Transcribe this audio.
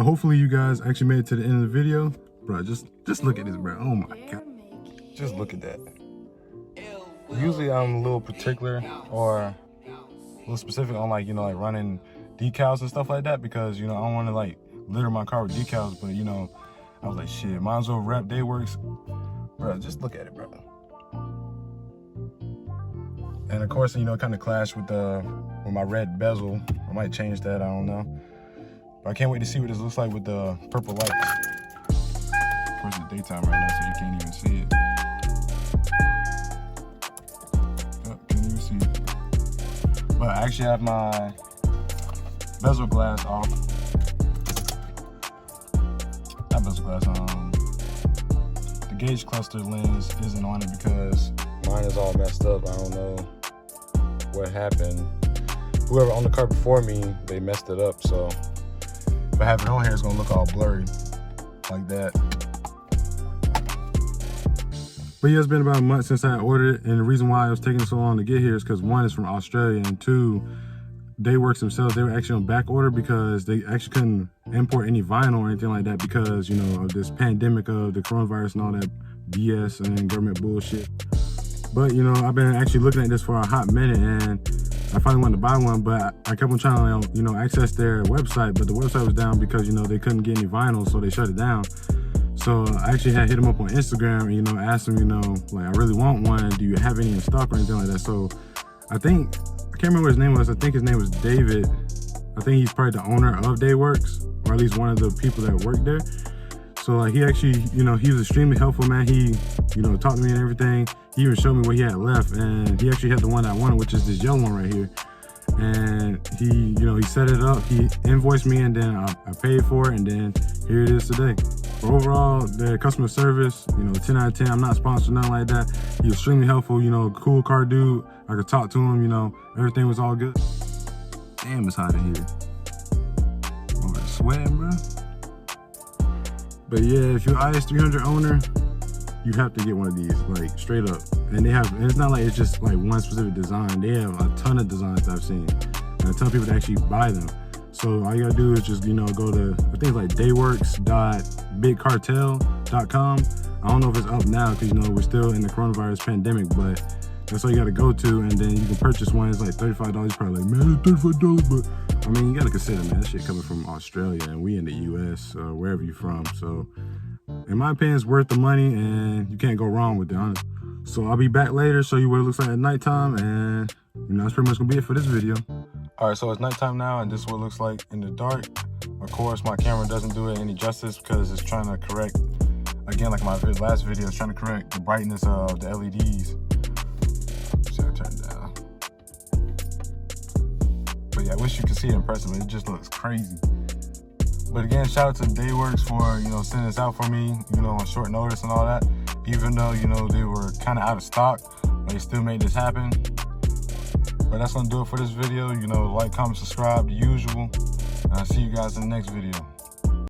So hopefully you guys actually made it to the end of the video. Bro, just look at this, bro. Oh my God. Just look at that. Usually I'm a little particular or a little specific on like, you know, like running decals and stuff like that because, you know, I don't want to like litter my car with decals, but you know, I was like, shit, might as well rep Daeworks. Bro, just look at it, bro. And of course, you know, it kind of clashed with my red bezel. I might change that, I don't know. But I can't wait to see what this looks like with the purple lights. Of course, it's daytime right now, so you can't even see it. Oh, can't even see it. But I actually have my bezel glass off. Not bezel glass, the gauge cluster lens isn't on it because mine is all messed up. I don't know what happened. Whoever owned the car before me, they messed it up, so if I have it on here, it's gonna look all blurry like that. But yeah, it's been about a month since I ordered it, and the reason why it was taking so long to get here is because one, is from Australia, and two, Daeworks themselves, they were actually on back order because they actually couldn't import any vinyl or anything like that because, you know, of this pandemic of the coronavirus and all that BS and government bullshit. But, you know, I've been actually looking at this for a hot minute, and I finally wanted to buy one, but I kept on trying to, you know, access their website, but the website was down because, you know, they couldn't get any vinyl, so they shut it down. So I actually had hit them up on Instagram and, you know, asked them, you know, like, I really want one. Do you have any in stock or anything like that? So I can't remember what his name was. I think his name was David. I think he's probably the owner of Daeworks, or at least one of the people that work there. So like, he actually, you know, he was extremely helpful, man. He, you know, talked to me and everything. He even showed me what he had left, and he actually had the one I wanted, which is this yellow one right here. And he, you know, he set it up, he invoiced me, and then I paid for it, and then here it is today. But overall, the customer service, you know, 10 out of 10. I'm not sponsored, nothing like that. He was extremely helpful, you know, cool car dude. I could talk to him, you know, everything was all good. Damn, it's hot in here. Oh, it's sweating, bro. But yeah, if you're an IS300 owner, you have to get one of these, like, straight up. And they have, and it's not like it's just like one specific design. They have a ton of designs I've seen, and a ton of people that actually buy them. So all you gotta do is just, you know, go to, I think it's like daeworks.bigcartel.com. I don't know if it's up now because, you know, we're still in the coronavirus pandemic, but that's all you gotta go to, and then you can purchase one. It's like $35. You're probably like, man, it's $35, but I mean, you gotta consider, man, that shit coming from Australia, and we in the US, or wherever you're from. So in my opinion, it's worth the money, and you can't go wrong with it, honestly. So I'll be back later, show you what it looks like at nighttime, and you know, that's pretty much gonna be it for this video. All right, so it's nighttime now, and this is what it looks like in the dark. Of course, my camera doesn't do it any justice because it's trying to correct, again, like my last video, it's trying to correct the brightness of the LEDs. So I turn it down. But yeah, I wish you could see it in person, but it just looks crazy. But again, shout out to Daeworks for, you know, sending this out for me, you know, on short notice and all that. Even though, you know, they were kind of out of stock, but they still made this happen. But that's gonna do it for this video. You know, like, comment, subscribe, the usual. And I'll see you guys in the next video.